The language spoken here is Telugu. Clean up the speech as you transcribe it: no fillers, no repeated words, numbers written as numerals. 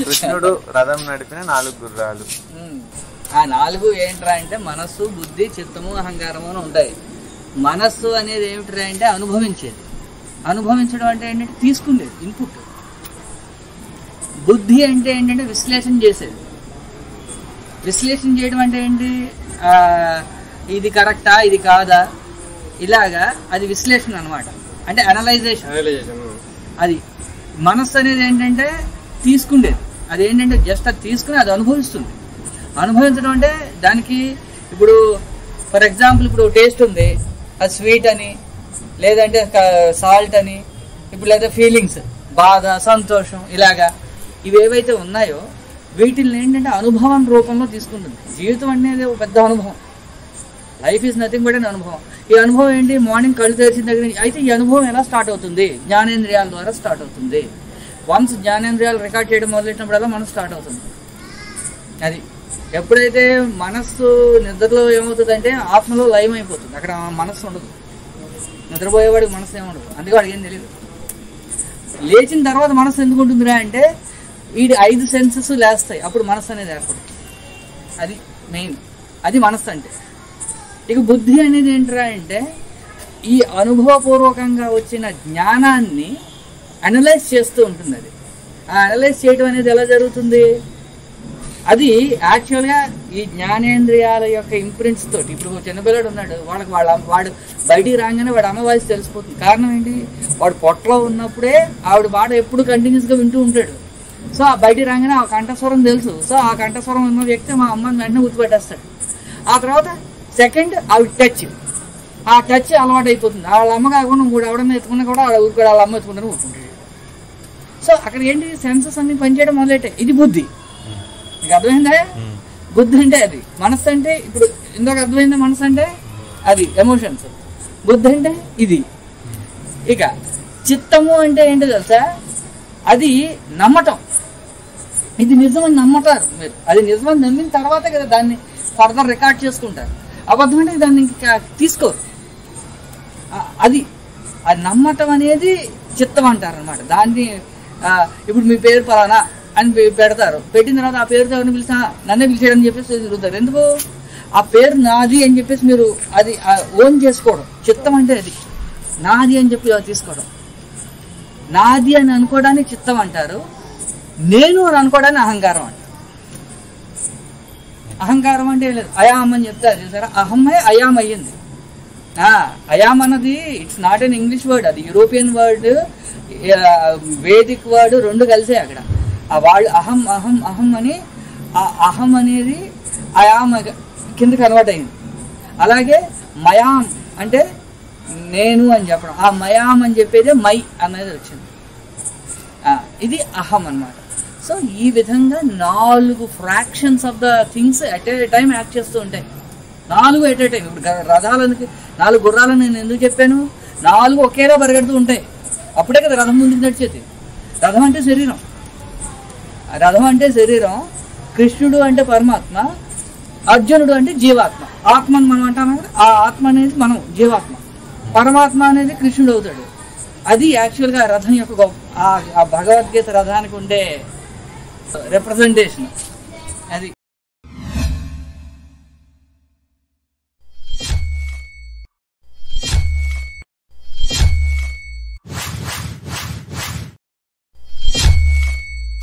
కృష్ణుడు రథం నడిపిన 4 గుర్రాలు. ఆ 4 ఏంట్రా అంటే మనస్సు, బుద్ధి, చిత్తము, అహంకారము అని ఉంటాయి. మనస్సు అనేది ఏమిట్రా అంటే అనుభవించేది. అనుభవించడం అంటే ఏంటంటే తీసుకునేది ఇన్పుట్. బుద్ధి అంటే ఏంటంటే విశ్లేషణ చేసేది. విశ్లేషణ చేయడం అంటే ఏంటి, ఇది కరెక్టా ఇది కాదా ఇలాగా, అది విశ్లేషణ అనమాట. అంటే అనలైజేషన్. అది మనస్సు అనేది ఏంటంటే తీసుకునేది. అది ఏంటంటే జస్ట్ అది తీసుకుని అది అనుభవిస్తుంది. అనుభవించడం అంటే దానికి ఇప్పుడు ఫర్ ఎగ్జాంపుల్ ఇప్పుడు టేస్ట్ ఉంది, అది స్వీట్ అని లేదంటే సాల్ట్ అని, ఇప్పుడు లేదా ఫీలింగ్స్ బాధ సంతోషం ఇలాగా ఇవేవైతే ఉన్నాయో వీటిని ఏంటంటే అనుభవం రూపంలో తీసుకుంటుంది. జీవితం అనేది ఒక పెద్ద అనుభవం. లైఫ్ ఈజ్ నథింగ్ బట్ అన్ అనుభవం. ఈ అనుభవం ఏంటి, మార్నింగ్ కళ్ళు తెరిచిన దగ్గర అయితే ఈ అనుభవం ఎలా స్టార్ట్ అవుతుంది, జ్ఞానేంద్రియాల ద్వారా స్టార్ట్ అవుతుంది. వన్స్ జ్ఞానేంద్రియాలు రికార్డ్ చేయడం మొదలెట్టినప్పుడల్లా మనం స్టార్ట్ అవుతుంది. అది ఎప్పుడైతే మనస్సు నిద్రలో ఏమవుతుందంటే ఆత్మలో లయం అయిపోతుంది, అక్కడ మనస్సు ఉండదు. నిద్రపోయేవాడికి మనస్సు ఏముండదు, అందుకే వాడికి ఏం తెలియదు. లేచిన తర్వాత మనస్సు ఎందుకు ఉంటుందిరా అంటే వీడి 5 సెన్సెస్ లేస్తాయి, అప్పుడు మనస్సు అనేది ఏర్పడుతుంది. అది మెయిన్, అది మనస్సు అంటే. ఇక బుద్ధి అనేది ఏంటరా అంటే ఈ అనుభవపూర్వకంగా వచ్చిన జ్ఞానాన్ని అనలైజ్ చేస్తూ ఉంటుంది. అది ఆ అనలైజ్ చేయడం అనేది ఎలా జరుగుతుంది, అది యాక్చువల్గా ఈ జ్ఞానేంద్రియాల యొక్క ఇంప్రింట్స్ తోటి. ఇప్పుడు చిన్నపిల్లడు ఉన్నాడు, వాడు బయటికి రాగానే వాడు అమ్మ వాయిస్ తెలిసిపోతుంది. కారణం ఏంటి, వాడు పొట్టలో ఉన్నప్పుడే ఆవిడ మాట ఎప్పుడు కంటిన్యూస్గా వింటూ ఉంటాడు. సో ఆ బయటికి రాగానే ఆ కంఠస్వరం తెలుసు. సో ఆ కంఠస్వరం ఉన్న వ్యక్తి మా అమ్మని వెంటనే గుర్తుపెట్టేస్తాడు. ఆ తర్వాత సెకండ్ ఆవిడ టచ్, ఆ టచ్ అలవాటు అయిపోతుంది. వాళ్ళ అమ్మ కాకుండా ఇంకోటి ఎవడన్నా ఎత్తుకున్నా కూడా ఊరుకోడు, వాళ్ళ అమ్మ ఎత్తుకుంటానే ఊరుకుంటాడు. సో అక్కడ ఏంటి, సెన్సెస్ అన్ని పనిచేయడం మొదలెట్టాయి. ఇది బుద్ధి. మీకు అర్థమైందా? బుద్ధి అంటే అది. మనస్సు అంటే ఇప్పుడు ఇందాక అర్థమైందా, మనస్సు అంటే అది ఎమోషన్స్, బుద్ధి అంటే ఇది. ఇక చిత్తము అంటే ఏంటో తెలుసా, అది నమ్మటం. ఇది నిజమని నమ్మటారు మీరు. అది నిజమని నమ్మిన తర్వాతే కదా దాన్ని ఫర్దర్ రికార్డ్ చేసుకుంటారు. అబద్ధం అంటే దాన్ని ఇంకా తీసుకోరు. అది నమ్మటం అనేది చిత్తం అంటారు అనమాట. దాన్ని ఇప్పుడు మీ పేరు పలానా అని పెడతారు. పెట్టిన తర్వాత ఆ పేరుతో ఎవరిని పిలిచా నన్నే పిలిచాడని చెప్పేసి తిరుగుతారు. ఎందుకు, ఆ పేరు నాది అని చెప్పేసి మీరు అది ఓన్ చేసుకోవడం. చిత్తం అంటే అది నాది అని చెప్పి తీసుకోవడం. నాది అని అనుకోవడాన్ని చిత్తం అంటారు. నేను అని అనుకోవడాన్ని అహంకారం అంటారు. అహంకారం అంటే లేదు, అయామ్ అని చెప్తారు చూసారా, అహమ్మే అయామ్ అయ్యింది. అయామ్ అన్నది it's not an English word, అది యూరోపియన్ వర్డ్, వేదిక్ వర్డ్ రెండు కలిసే అక్కడ. ఆ వాళ్ళు అహం అహం అహం అని, ఆ అహం అనేది అయామ్ కింద కన్వర్ట్ అయింది. అలాగే మయాం అంటే నేను అని చెప్పడం, ఆ మయాం అని చెప్పేదే మై అనేది వచ్చింది. ఇది అహం అన్నమాట. సో ఈ విధంగా 4 fractions of the things at a time act చేస్తూ ఉంటాయి. 4 ఎట్ ఏ టైం. ఇప్పుడు రథాలకి 4 గుర్రాలను నేను ఎందుకు చెప్పాను, 4 ఒకేలా పరిగెడుతూ ఉంటాయి. అప్పుడే కదా రథం ముందుకు నడిచేది. రథం అంటే శరీరం, రథం అంటే శరీరం. కృష్ణుడు అంటే పరమాత్మ, అర్జునుడు అంటే జీవాత్మ. ఆత్మని మనం అంటాం కదా, ఆ ఆత్మ అనేది మనం జీవాత్మ, పరమాత్మ అనేది కృష్ణుడు అవుతాడు. అది యాక్చువల్గా రథం యొక్క ఆ భగవద్గీత రథానికి ఉండే రిప్రజెంటేషన్ అది.